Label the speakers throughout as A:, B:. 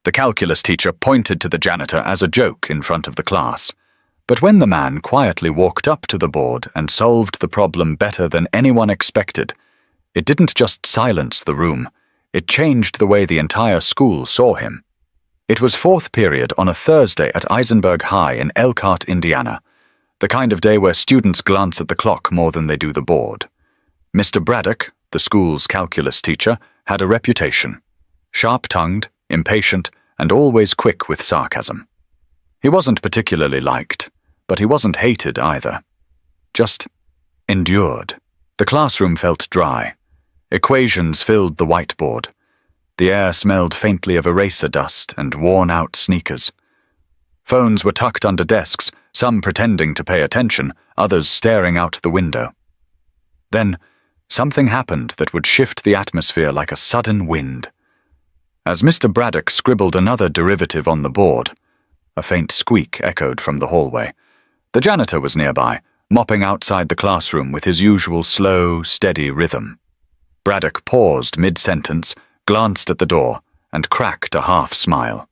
A: The calculus teacher pointed to the janitor as a joke in front of the class. But when the man quietly walked up to the board and solved the problem better than anyone expected, it didn't just silence the room, it changed the way the entire school saw him. It was fourth period on a Thursday at Eisenberg High in Elkhart, Indiana, the kind of day where students glance at the clock more than they do the board. Mr. Braddock, the school's calculus teacher, had a reputation. Sharp-tongued, impatient, and always quick with sarcasm. He wasn't particularly liked, but he wasn't hated either. Just endured. The classroom felt dry. Equations filled the whiteboard. The air smelled faintly of eraser dust and worn-out sneakers. Phones were tucked under desks, some pretending to pay attention, others staring out the window. Then, something happened that would shift the atmosphere like a sudden wind. As Mr. Braddock scribbled another derivative on the board, a faint squeak echoed from the hallway. The janitor was nearby, mopping outside the classroom with his usual slow, steady rhythm. Braddock paused mid-sentence, glanced at the door, and cracked a half-smile.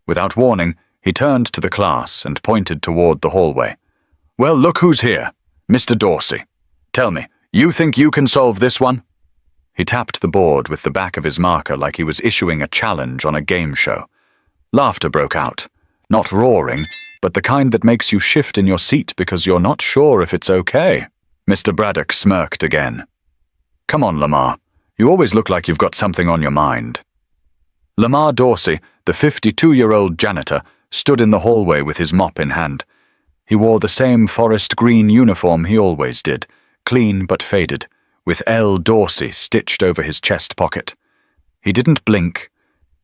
A: Without warning, he turned to the class and pointed toward the hallway. "Well, look who's here. Mr. Dorsey. Tell me, you think you can solve this one?" He tapped the board with the back of his marker like he was issuing a challenge on a game show. Laughter broke out. Not roaring, but the kind that makes you shift in your seat because you're not sure if it's okay. Mr. Braddock smirked again. "Come on, Lamar. You always look like you've got something on your mind." Lamar Dorsey, the 52-year-old janitor, stood in the hallway with his mop in hand. He wore the same forest green uniform he always did, clean but faded, with L. Dorsey stitched over his chest pocket. He didn't blink,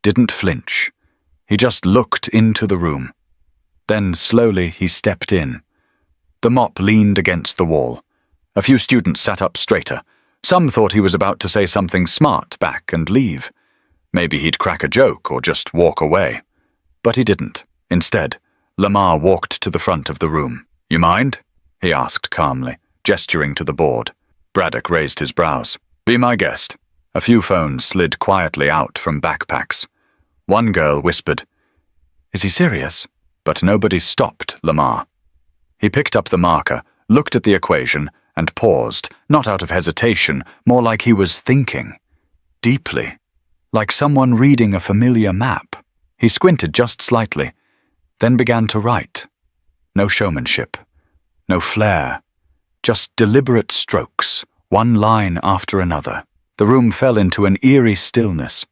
A: didn't flinch. He just looked into the room. Then slowly he stepped in. The mop leaned against the wall. A few students sat up straighter. Some thought he was about to say something smart back and leave. Maybe he'd crack a joke or just walk away. But he didn't. Instead, Lamar walked to the front of the room. "You mind?" he asked calmly, gesturing to the board. Braddock raised his brows. "Be my guest." A few phones slid quietly out from backpacks. One girl whispered, "Is he serious?" But nobody stopped Lamar. He picked up the marker, looked at the equation, and paused, not out of hesitation, more like he was thinking. Deeply. Like someone reading a familiar map. He squinted just slightly, then began to write. No showmanship. No flair. Just deliberate strokes, one line after another. The room fell into an eerie stillness.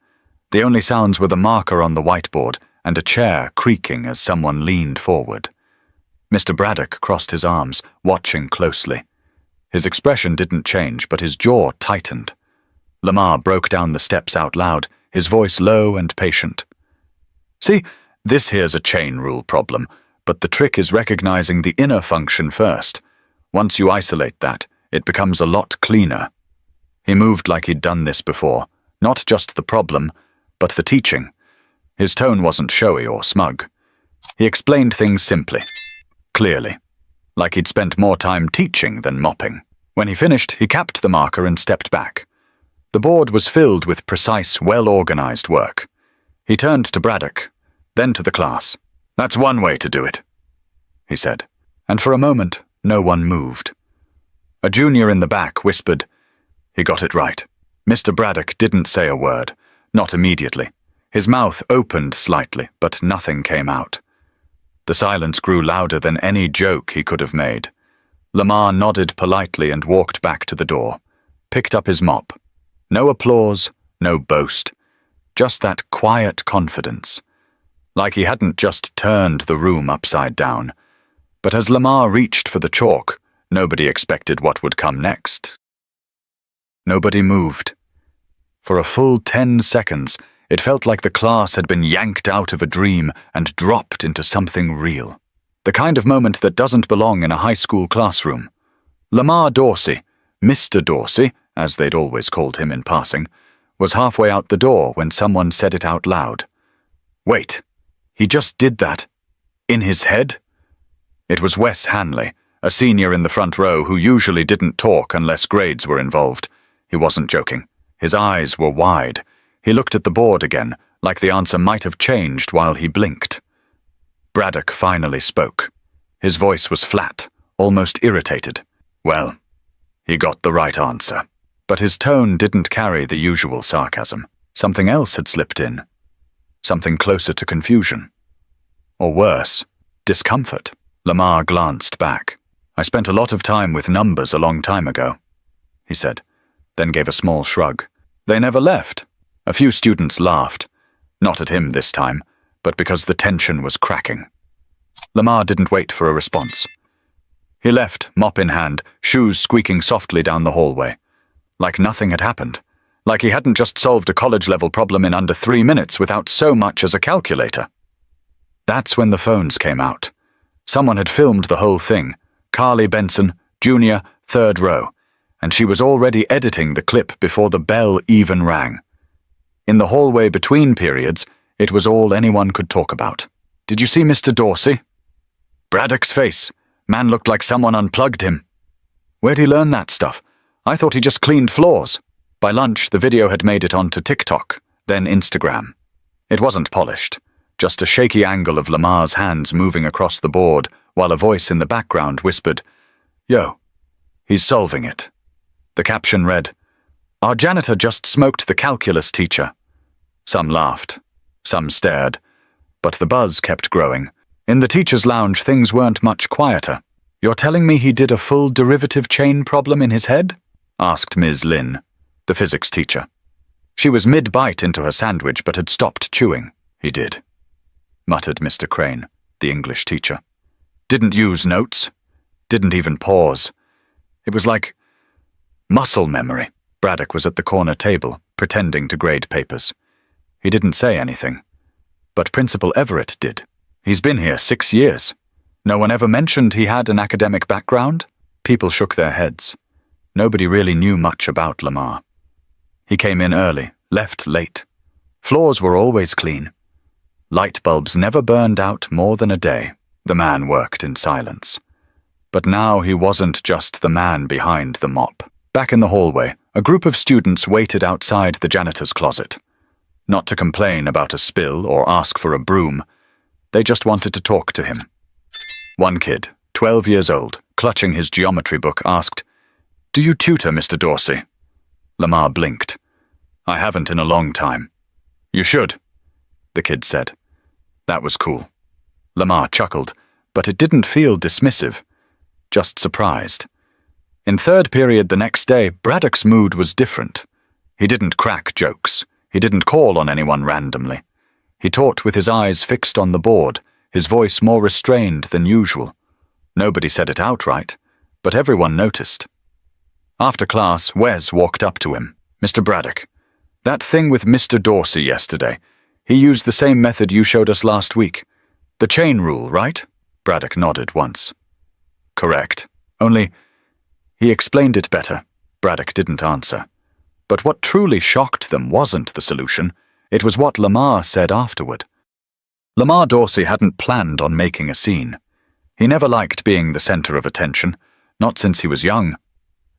A: The only sounds were the marker on the whiteboard and a chair creaking as someone leaned forward. Mr. Braddock crossed his arms, watching closely. His expression didn't change, but his jaw tightened. Lamar broke down the steps out loud, his voice low and patient. "See, this here's a chain rule problem, but the trick is recognizing the inner function first. Once you isolate that, it becomes a lot cleaner." He moved like he'd done this before, not just the problem, but the teaching. His tone wasn't showy or smug. He explained things simply, clearly, like he'd spent more time teaching than mopping. When he finished, he capped the marker and stepped back. The board was filled with precise, well-organized work. He turned to Braddock, then to the class. "That's one way to do it," he said, and for a moment, no one moved. A junior in the back whispered, "He got it right." Mr. Braddock didn't say a word, not immediately. His mouth opened slightly, but nothing came out. The silence grew louder than any joke he could have made. Lamar nodded politely and walked back to the door, picked up his mop. No applause, no boast, just that quiet confidence. Like he hadn't just turned the room upside down. But as Lamar reached for the chalk, nobody expected what would come next. Nobody moved. For a full 10 seconds, it felt like the class had been yanked out of a dream and dropped into something real. The kind of moment that doesn't belong in a high school classroom. Lamar Dorsey, Mr. Dorsey, as they'd always called him in passing, was halfway out the door when someone said it out loud. Wait, he just did that? In his head? It was Wes Hanley, a senior in the front row who usually didn't talk unless grades were involved. He wasn't joking. His eyes were wide. He looked at the board again, like the answer might have changed while he blinked. Braddock finally spoke. His voice was flat, almost irritated. Well, he got the right answer. But his tone didn't carry the usual sarcasm. Something else had slipped in. Something closer to confusion. Or worse, discomfort. Lamar glanced back. "I spent a lot of time with numbers a long time ago," he said, then gave a small shrug. "They never left." A few students laughed, not at him this time, but because the tension was cracking. Lamar didn't wait for a response. He left, mop in hand, shoes squeaking softly down the hallway. Like nothing had happened. Like he hadn't just solved a college-level problem in under 3 minutes without so much as a calculator. That's when the phones came out. Someone had filmed the whole thing. Carly Benson, Junior, 3rd row. And she was already editing the clip before the bell even rang. In the hallway between periods, it was all anyone could talk about. "Did you see Mr. Dorsey?" Braddock's face. Man looked like someone unplugged him. Where'd he learn that stuff? I thought he just cleaned floors. By lunch, the video had made it onto TikTok, then Instagram. It wasn't polished, just a shaky angle of Lamar's hands moving across the board while a voice in the background whispered, "Yo, he's solving it." The caption read, "Our janitor just smoked the calculus teacher." Some laughed, some stared, but the buzz kept growing. In the teacher's lounge, things weren't much quieter. "You're telling me he did a full derivative chain problem in his head?" asked Ms. Lin, the physics teacher. She was mid-bite into her sandwich but had stopped chewing. "He did," muttered Mr. Crane, the English teacher. "Didn't use notes. Didn't even pause. It was like muscle memory." Braddock was at the corner table, pretending to grade papers. He didn't say anything, but Principal Everett did. "He's been here 6 years. No one ever mentioned he had an academic background?" People shook their heads. Nobody really knew much about Lamar. He came in early, left late. Floors were always clean. Light bulbs never burned out more than a day. The man worked in silence. But now he wasn't just the man behind the mop. Back in the hallway, a group of students waited outside the janitor's closet. Not to complain about a spill or ask for a broom. They just wanted to talk to him. One kid, 12 years old, clutching his geometry book, asked, "Do you tutor, Mr. Dorsey?" Lamar blinked. "I haven't in a long time." "You should," the kid said. That was cool. Lamar chuckled, but it didn't feel dismissive, just surprised. In 3rd period the next day, Braddock's mood was different. He didn't crack jokes. He didn't call on anyone randomly. He taught with his eyes fixed on the board, his voice more restrained than usual. Nobody said it outright, but everyone noticed. After class, Wes walked up to him. "Mr. Braddock, that thing with Mr. Dorsey yesterday, he used the same method you showed us last week. The chain rule, right?" Braddock nodded once. "Correct. Only, he explained it better." Braddock didn't answer. But what truly shocked them wasn't the solution. It was what Lamar said afterward. Lamar Dorsey hadn't planned on making a scene. He never liked being the center of attention, not since he was young.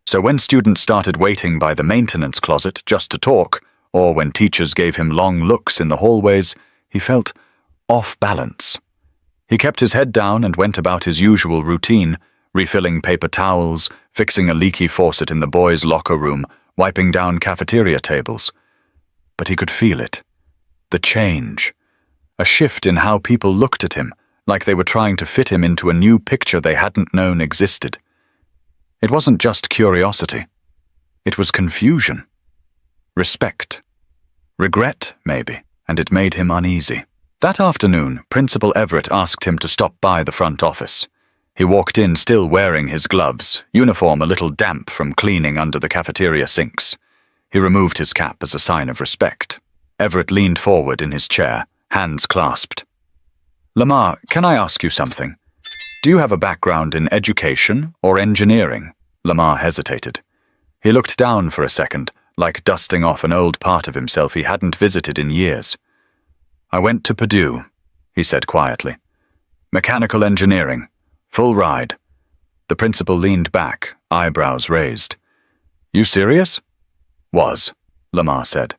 A: So when students started waiting by the maintenance closet just to talk, or when teachers gave him long looks in the hallways, he felt off balance. He kept his head down and went about his usual routine, refilling paper towels, fixing a leaky faucet in the boys' locker room, wiping down cafeteria tables. But he could feel it. The change. A shift in how people looked at him, like they were trying to fit him into a new picture they hadn't known existed. It wasn't just curiosity. It was confusion. Respect. Regret, maybe, and it made him uneasy. That afternoon, Principal Everett asked him to stop by the front office. He walked in still wearing his gloves, uniform a little damp from cleaning under the cafeteria sinks. He removed his cap as a sign of respect. Everett leaned forward in his chair, hands clasped. "Lamar, can I ask you something? Do you have a background in education or engineering?" Lamar hesitated. He looked down for a second, like dusting off an old part of himself he hadn't visited in years. "I went to Purdue," he said quietly. "Mechanical engineering. Full ride." The principal leaned back, eyebrows raised. "You serious?" "Was," Lamar said.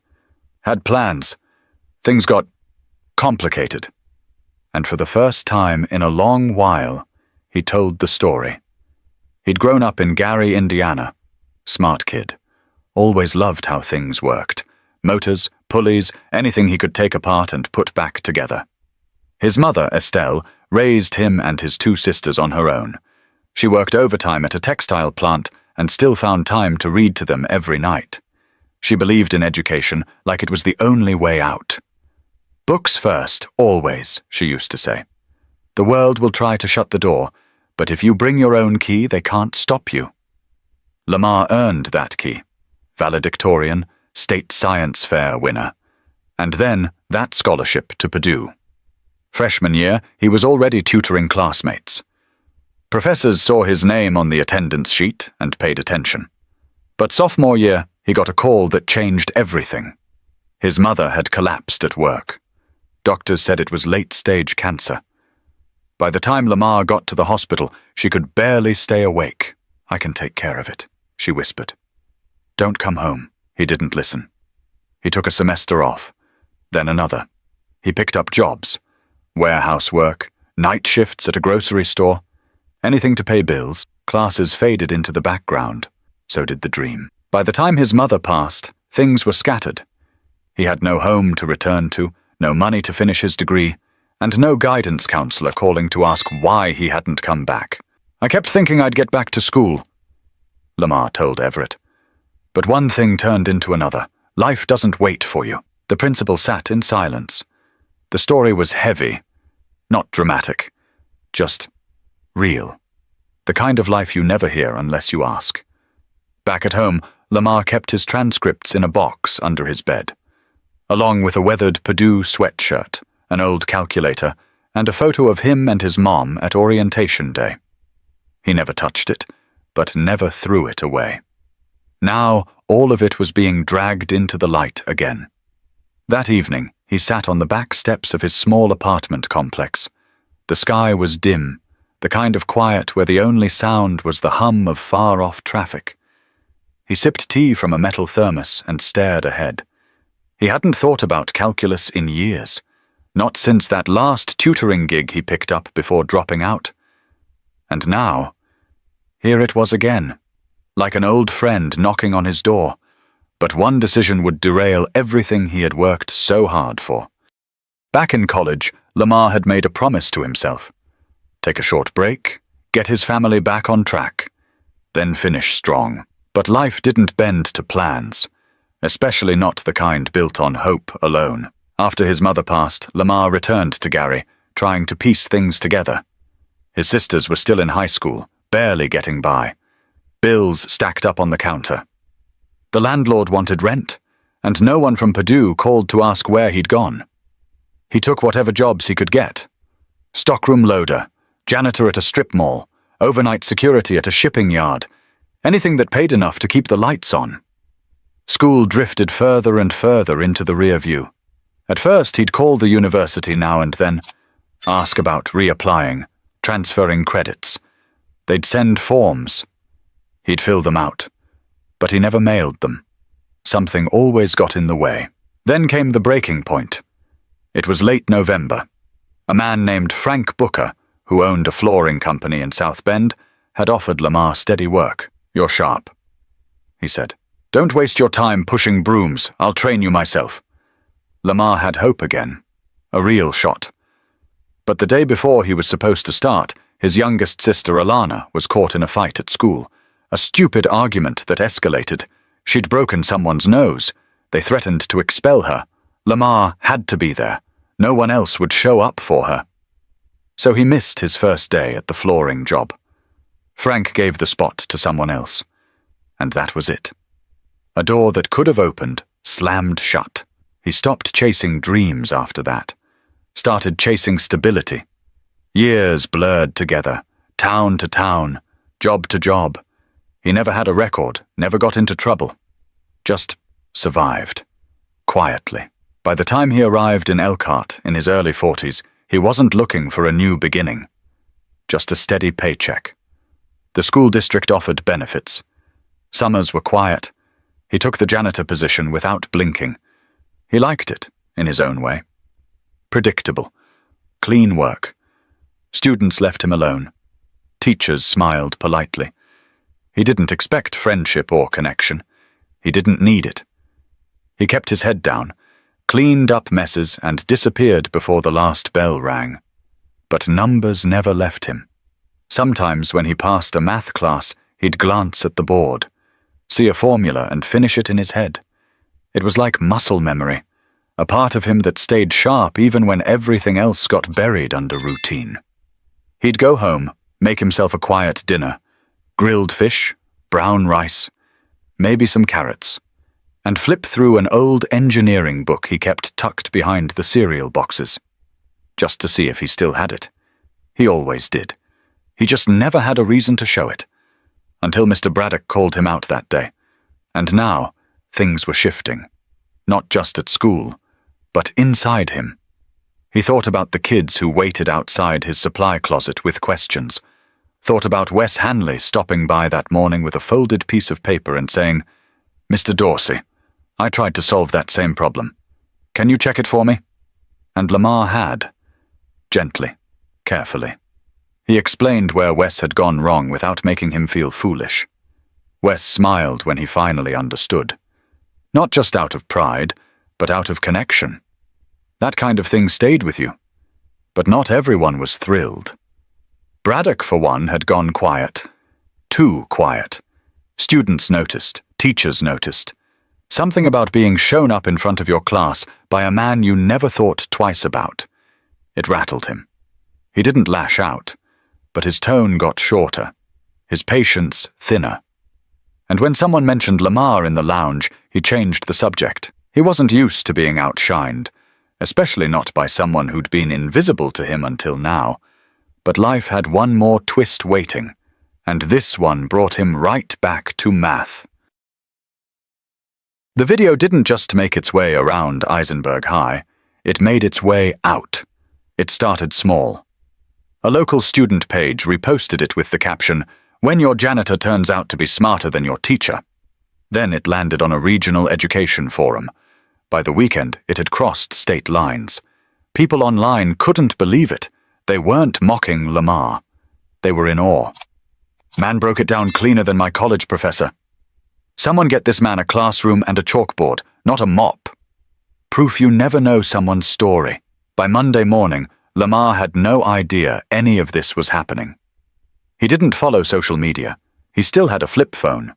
A: "Had plans. Things got complicated. And for the first time in a long while, he told the story. He'd grown up in Gary, Indiana. Smart kid. Always loved how things worked. Motors, pulleys, anything he could take apart and put back together. His mother, Estelle, raised him and his two sisters on her own. She worked overtime at a textile plant and still found time to read to them every night. She believed in education like it was the only way out. Books first, always, she used to say. The world will try to shut the door, but if you bring your own key, they can't stop you. Lamar earned that key. Valedictorian, state science fair winner. And then that scholarship to Purdue. Freshman year, he was already tutoring classmates. Professors saw his name on the attendance sheet and paid attention. But sophomore year, he got a call that changed everything. His mother had collapsed at work. Doctors said it was late-stage cancer. By the time Lamar got to the hospital, she could barely stay awake. "I can take care of it," she whispered. "Don't come home." He didn't listen. He took a semester off, then another. He picked up jobs, warehouse work, night shifts at a grocery store, anything to pay bills. Classes faded into the background. So did the dream. By the time his mother passed, things were scattered. He had no home to return to, no money to finish his degree, and no guidance counselor calling to ask why he hadn't come back. "I kept thinking I'd get back to school," Lamar told Everett. But one thing turned into another. Life doesn't wait for you. The principal sat in silence. The story was heavy, not dramatic, just real. The kind of life you never hear unless you ask. Back at home, Lamar kept his transcripts in a box under his bed, along with a weathered Purdue sweatshirt, an old calculator, and a photo of him and his mom at orientation day. He never touched it, but never threw it away. Now, all of it was being dragged into the light again. That evening, he sat on the back steps of his small apartment complex. The sky was dim, the kind of quiet where the only sound was the hum of far-off traffic. He sipped tea from a metal thermos and stared ahead. He hadn't thought about calculus in years, not since that last tutoring gig he picked up before dropping out. And now, here it was again, like an old friend knocking on his door. But one decision would derail everything he had worked so hard for. Back in college, Lamar had made a promise to himself. Take a short break, get his family back on track, then finish strong. But life didn't bend to plans, especially not the kind built on hope alone. After his mother passed, Lamar returned to Gary, trying to piece things together. His sisters were still in high school, barely getting by. Bills stacked up on the counter. The landlord wanted rent, and no one from Purdue called to ask where he'd gone. He took whatever jobs he could get. Stockroom loader, janitor at a strip mall, overnight security at a shipping yard, anything that paid enough to keep the lights on. School drifted further and further into the rear view. At first, he'd call the university now and then, ask about reapplying, transferring credits. They'd send forms. He'd fill them out, but he never mailed them. Something always got in the way. Then came the breaking point. It was late November. A man named Frank Booker, who owned a flooring company in South Bend, had offered Lamar steady work. "You're sharp," he said. "Don't waste your time pushing brooms. I'll train you myself." Lamar had hope again. A real shot. But the day before he was supposed to start, his youngest sister Alana was caught in a fight at school. A stupid argument that escalated. She'd broken someone's nose. They threatened to expel her. Lamar had to be there. No one else would show up for her. So he missed his first day at the flooring job. Frank gave the spot to someone else. And that was it. A door that could have opened slammed shut. He stopped chasing dreams after that. Started chasing stability. Years blurred together, town to town, job to job. He never had a record, never got into trouble. Just survived. Quietly. By the time he arrived in Elkhart in his early 40s, he wasn't looking for a new beginning. Just a steady paycheck. The school district offered benefits. Summers were quiet. He took the janitor position without blinking. He liked it. in his own way. Predictable. Clean work. Students left him alone. Teachers smiled politely. He didn't expect friendship or connection. He didn't need it. He kept his head down, cleaned up messes, and disappeared before the last bell rang. But numbers never left him. Sometimes when he passed a math class, he'd glance at the board, see a formula and finish it in his head. It was like muscle memory, a part of him that stayed sharp even when everything else got buried under routine. He'd go home, make himself a quiet dinner, grilled fish, brown rice, maybe some carrots, and flip through an old engineering book he kept tucked behind the cereal boxes, just to see if he still had it. He always did. He just never had a reason to show it, until Mr. Braddock called him out that day. And now, things were shifting. Not just at school, but inside him. He thought about the kids who waited outside his supply closet with questions. Thought about Wes Hanley stopping by that morning with a folded piece of paper and saying, "Mr. Dorsey, I tried to solve that same problem. Can you check it for me?" And Lamar had. Gently, carefully. He explained where Wes had gone wrong without making him feel foolish. Wes smiled when he finally understood. Not just out of pride, but out of connection. That kind of thing stayed with you. But not everyone was thrilled. Braddock, for one, had gone quiet. Too quiet. Students noticed. Teachers noticed. Something about being shown up in front of your class by a man you never thought twice about. It rattled him. He didn't lash out, but his tone got shorter, his patience thinner. And when someone mentioned Lamar in the lounge, he changed the subject. He wasn't used to being outshined, especially not by someone who'd been invisible to him until now. But life had one more twist waiting, and this one brought him right back to math. The video didn't just make its way around Eisenberg High, it made its way out. It started small. A local student page reposted it with the caption, "When your janitor turns out to be smarter than your teacher." Then it landed on a regional education forum. By the weekend, it had crossed state lines. People online couldn't believe it. They weren't mocking Lamar. They were in awe. "Man broke it down cleaner than my college professor. Someone get this man a classroom and a chalkboard, not a mop." Proof you never know someone's story. By Monday morning, Lamar had no idea any of this was happening. He didn't follow social media. He still had a flip phone.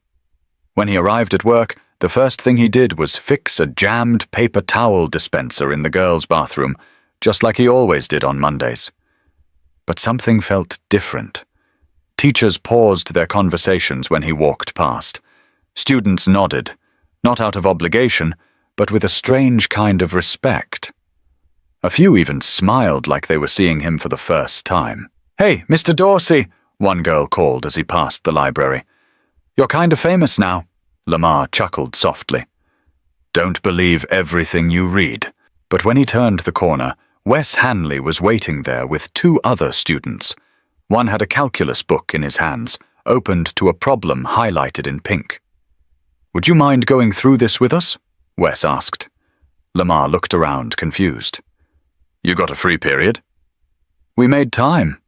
A: When he arrived at work, the first thing he did was fix a jammed paper towel dispenser in the girls' bathroom, just like he always did on Mondays. But something felt different. Teachers paused their conversations when he walked past. Students nodded, not out of obligation, but with a strange kind of respect. A few even smiled like they were seeing him for the first time. "Hey, Mr. Dorsey," one girl called as he passed the library. "You're kind of famous now." Lamar chuckled softly. Don't believe everything you read. But when he turned the corner, Wes Hanley was waiting there with two other students. One had a calculus book in his hands, opened to a problem highlighted in pink. "Would you mind going through this with us?" Wes asked. Lamar looked around, confused. "You got a free period?" "We made time."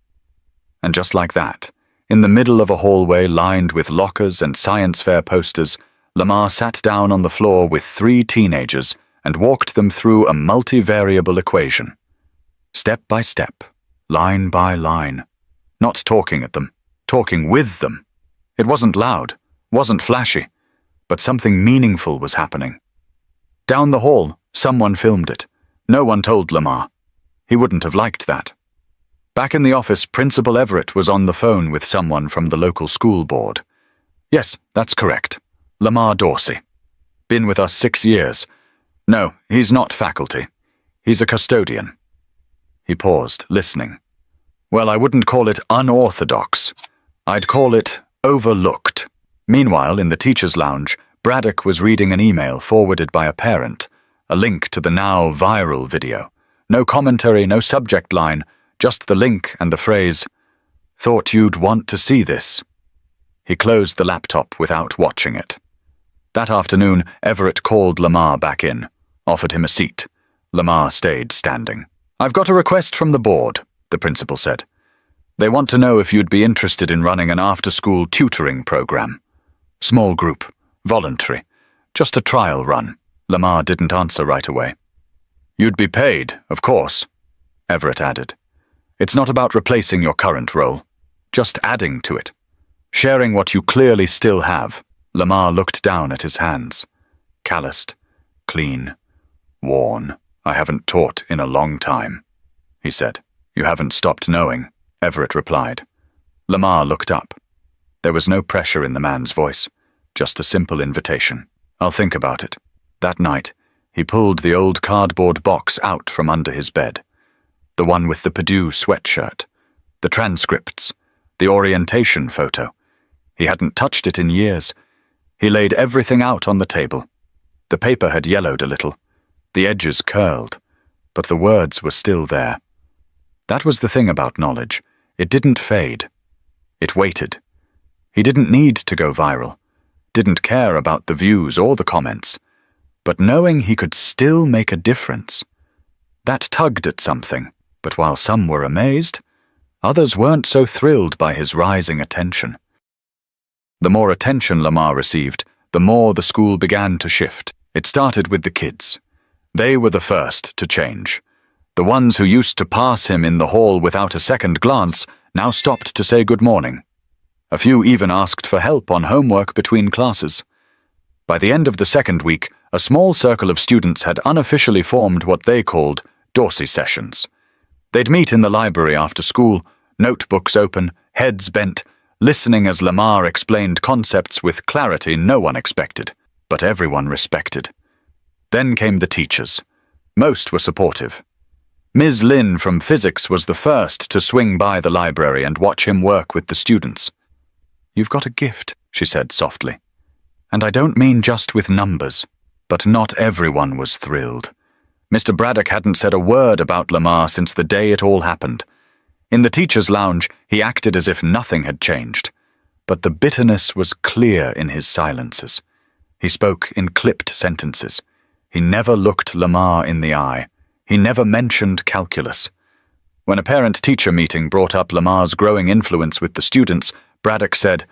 A: And just like that, in the middle of a hallway lined with lockers and science fair posters, Lamar sat down on the floor with three teenagers and walked them through a multivariable equation. Step by step, line by line. Not talking at them, talking with them. It wasn't loud, wasn't flashy, but something meaningful was happening. Down the hall, someone filmed it. No one told Lamar. He wouldn't have liked that. Back in the office, Principal Everett was on the phone with someone from the local school board. "Yes, that's correct. Lamar Dorsey. Been with us 6 years. No, he's not faculty. He's a custodian." He paused, listening. "Well, I wouldn't call it unorthodox. I'd call it overlooked." Meanwhile, in the teacher's lounge, Braddock was reading an email forwarded by a parent, a link to the now viral video. No commentary, no subject line, just the link and the phrase, "Thought you'd want to see this." He closed the laptop without watching it. That afternoon, Everett called Lamar back in, offered him a seat, Lamar stayed standing. "I've got a request from the board," the principal said. "They want to know if you'd be interested in running an after-school tutoring program. Small group, voluntary, just a trial run." Lamar didn't answer right away. "You'd be paid, of course," Everett added. "It's not about replacing your current role, just adding to it. Sharing what you clearly still have." Lamar looked down at his hands. Calloused, clean, worn. "I haven't taught in a long time," he said. "You haven't stopped knowing," Everett replied. Lamar looked up. There was no pressure in the man's voice, just a simple invitation. "I'll think about it." That night, he pulled the old cardboard box out from under his bed. The one with the Purdue sweatshirt, the transcripts, the orientation photo. He hadn't touched it in years. He laid everything out on the table. The paper had yellowed a little, the edges curled, but the words were still there. That was the thing about knowledge. It didn't fade. It waited. He didn't need to go viral, didn't care about the views or the comments, but knowing he could still make a difference. That tugged at something, but while some were amazed, others weren't so thrilled by his rising attention. The more attention Lamar received, the more the school began to shift. It started with the kids. They were the first to change. The ones who used to pass him in the hall without a second glance now stopped to say good morning. A few even asked for help on homework between classes. By the end of the second week, a small circle of students had unofficially formed what they called Dorsey sessions. They'd meet in the library after school, notebooks open, heads bent, listening as Lamar explained concepts with clarity no one expected, but everyone respected. Then came the teachers. Most were supportive. Ms. Lin from physics was the first to swing by the library and watch him work with the students. "You've got a gift," she said softly. "And I don't mean just with numbers." But not everyone was thrilled. Mr. Braddock hadn't said a word about Lamar since the day it all happened. In the teacher's lounge, he acted as if nothing had changed. But the bitterness was clear in his silences. He spoke in clipped sentences. He never looked Lamar in the eye. He never mentioned calculus. When a parent-teacher meeting brought up Lamar's growing influence with the students, Braddock said,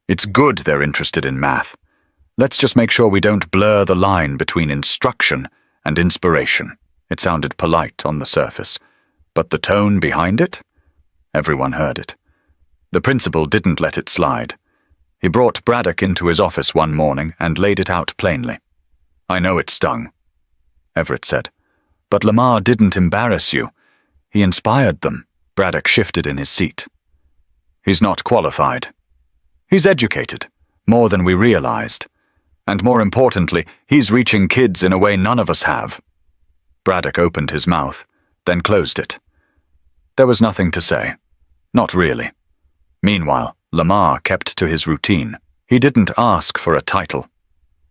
A: "It's good they're interested in math. Let's just make sure we don't blur the line between instruction and inspiration." It sounded polite on the surface, but the tone behind it? Everyone heard it. The principal didn't let it slide. He brought Braddock into his office one morning and laid it out plainly. "I know it stung," Everett said, "but Lamar didn't embarrass you. He inspired them." Braddock shifted in his seat. "He's not qualified. He's educated, more than we realized. And more importantly, he's reaching kids in a way none of us have." Braddock opened his mouth, then closed it. There was nothing to say. Not really. Meanwhile, Lamar kept to his routine. He didn't ask for a title,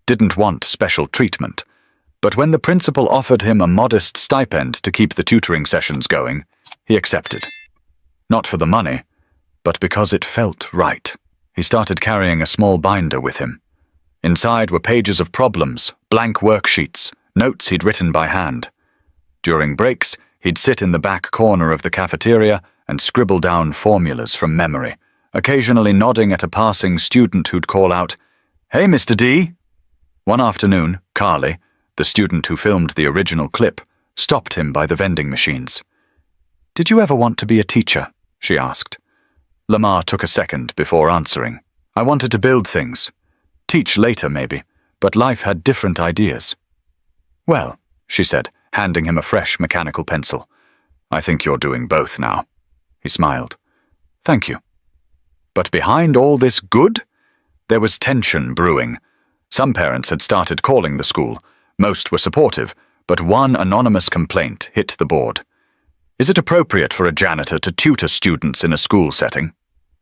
A: didn't want special treatment, but when the principal offered him a modest stipend to keep the tutoring sessions going, he accepted. Not for the money, but because it felt right. He started carrying a small binder with him. Inside were pages of problems, blank worksheets, notes he'd written by hand. During breaks, he'd sit in the back corner of the cafeteria and scribble down formulas from memory, occasionally nodding at a passing student who'd call out, "Hey, Mr. D!" One afternoon, Carly, the student who filmed the original clip, stopped him by the vending machines. "Did you ever want to be a teacher?" she asked. Lamar took a second before answering. "I wanted to build things. Teach later, maybe, but life had different ideas." "Well," she said, handing him a fresh mechanical pencil, "I think you're doing both now." He smiled. "Thank you." But behind all this good, there was tension brewing. Some parents had started calling the school. Most were supportive, but one anonymous complaint hit the board. "Is it appropriate for a janitor to tutor students in a school setting?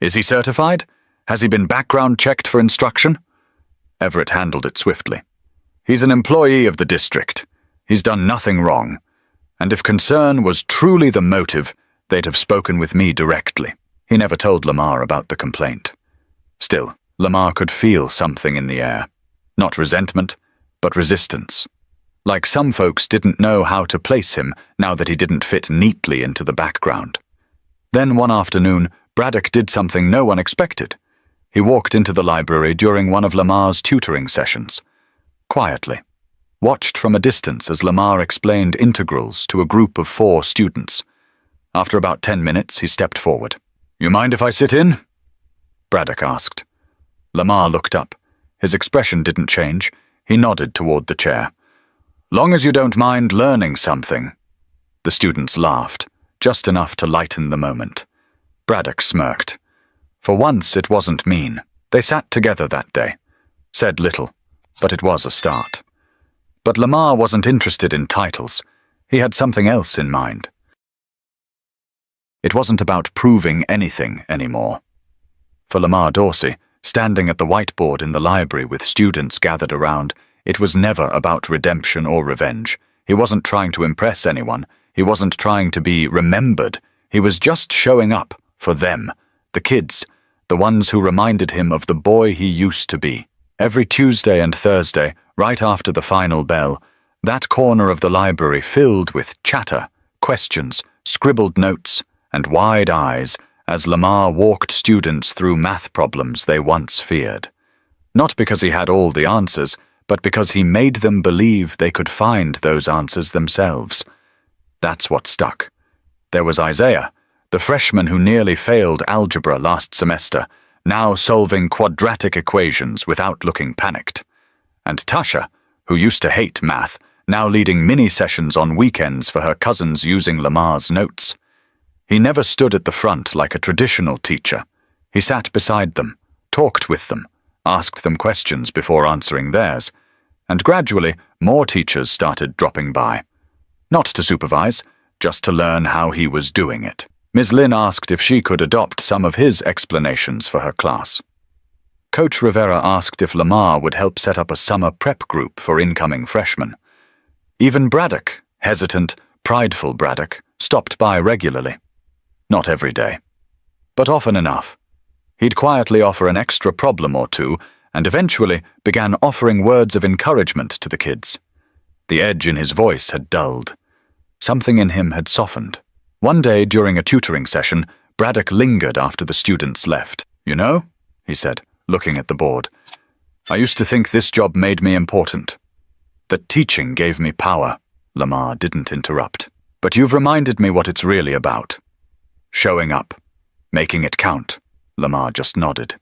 A: Is he certified? Has he been background checked for instruction?" Everett handled it swiftly. "He's an employee of the district. He's done nothing wrong. And if concern was truly the motive, they'd have spoken with me directly." He never told Lamar about the complaint. Still, Lamar could feel something in the air. Not resentment, but resistance. Like some folks didn't know how to place him now that he didn't fit neatly into the background. Then one afternoon, Braddock did something no one expected. He walked into the library during one of Lamar's tutoring sessions. Quietly. Watched from a distance as Lamar explained integrals to a group of 4 students. After about 10 minutes, he stepped forward. "You mind if I sit in?" Braddock asked. Lamar looked up. His expression didn't change. He nodded toward the chair. "Long as you don't mind learning something." The students laughed, just enough to lighten the moment. Braddock smirked. For once, it wasn't mean. They sat together that day. Said little, but it was a start. But Lamar wasn't interested in titles. He had something else in mind. It wasn't about proving anything anymore. For Lamar Dorsey, standing at the whiteboard in the library with students gathered around, it was never about redemption or revenge. He wasn't trying to impress anyone. He wasn't trying to be remembered. He was just showing up for them, the kids, the ones who reminded him of the boy he used to be. Every Tuesday and Thursday, right after the final bell, that corner of the library filled with chatter, questions, scribbled notes, and wide eyes as Lamar walked students through math problems they once feared. Not because he had all the answers, but because he made them believe they could find those answers themselves. That's what stuck. There was Isaiah, the freshman who nearly failed algebra last semester, now solving quadratic equations without looking panicked. And Tasha, who used to hate math, now leading mini-sessions on weekends for her cousins using Lamar's notes. He never stood at the front like a traditional teacher. He sat beside them, talked with them, asked them questions before answering theirs, and gradually more teachers started dropping by. Not to supervise, just to learn how he was doing it. Ms. Lynn asked if she could adopt some of his explanations for her class. Coach Rivera asked if Lamar would help set up a summer prep group for incoming freshmen. Even Braddock, hesitant, prideful Braddock, stopped by regularly. Not every day, but often enough. He'd quietly offer an extra problem or two and eventually began offering words of encouragement to the kids. The edge in his voice had dulled. Something in him had softened. One day during a tutoring session, Braddock lingered after the students left. "You know," he said, looking at the board, "I used to think this job made me important. That teaching gave me power." Lamar didn't interrupt. "But you've reminded me what it's really about. Showing up. Making it count." Lamar just nodded.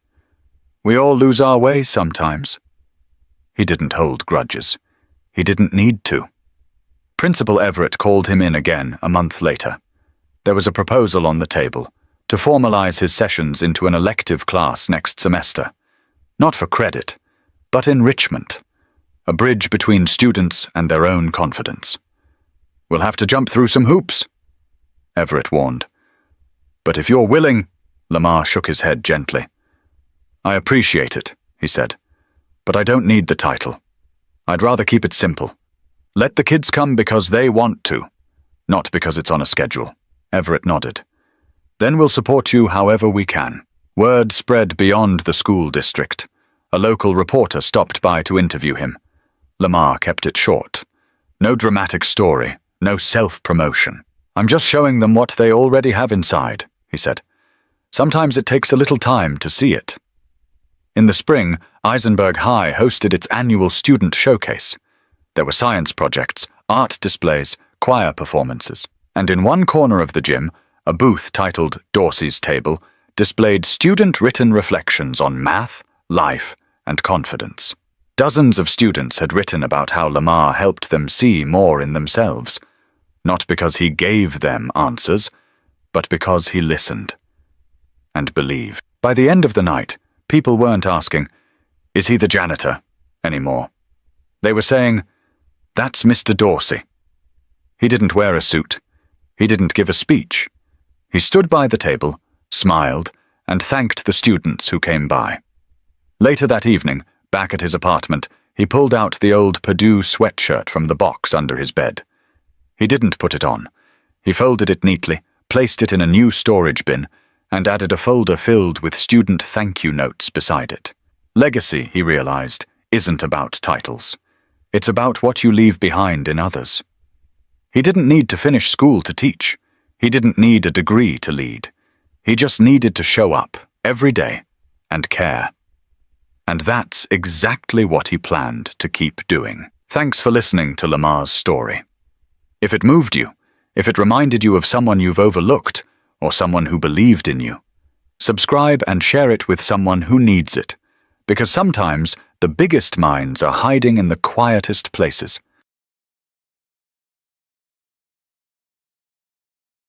A: "We all lose our way sometimes." He didn't hold grudges. He didn't need to. Principal Everett called him in again a month later. There was a proposal on the table to formalize his sessions into an elective class next semester. Not for credit, but enrichment. A bridge between students and their own confidence. "We'll have to jump through some hoops," Everett warned. "But if you're willing," Lamar shook his head gently. "I appreciate it," he said, "but I don't need the title. I'd rather keep it simple. Let the kids come because they want to, not because it's on a schedule." Everett nodded. "Then we'll support you however we can." Word spread beyond the school district. A local reporter stopped by to interview him. Lamar kept it short. No dramatic story, no self-promotion. "I'm just showing them what they already have inside," he said. "Sometimes it takes a little time to see it." In the spring, Eisenberg High hosted its annual student showcase. There were science projects, art displays, choir performances, and in one corner of the gym, a booth titled Dorsey's Table displayed student-written reflections on math, life, and confidence. Dozens of students had written about how Lamar helped them see more in themselves, not because he gave them answers, but because he listened and believed. By the end of the night, people weren't asking, "Is he the janitor?" anymore. They were saying, "That's Mr. Dorsey." He didn't wear a suit. He didn't give a speech. He stood by the table, smiled, and thanked the students who came by. Later that evening, back at his apartment, he pulled out the old Purdue sweatshirt from the box under his bed. He didn't put it on. He folded it neatly, placed it in a new storage bin, and added a folder filled with student thank you notes beside it. Legacy, he realized, isn't about titles. It's about what you leave behind in others. He didn't need to finish school to teach. He didn't need a degree to lead. He just needed to show up every day and care. And that's exactly what he planned to keep doing. Thanks for listening to Lamar's story. If it moved you, if it reminded you of someone you've overlooked or someone who believed in you, subscribe and share it with someone who needs it, because sometimes the biggest minds are hiding in the quietest places.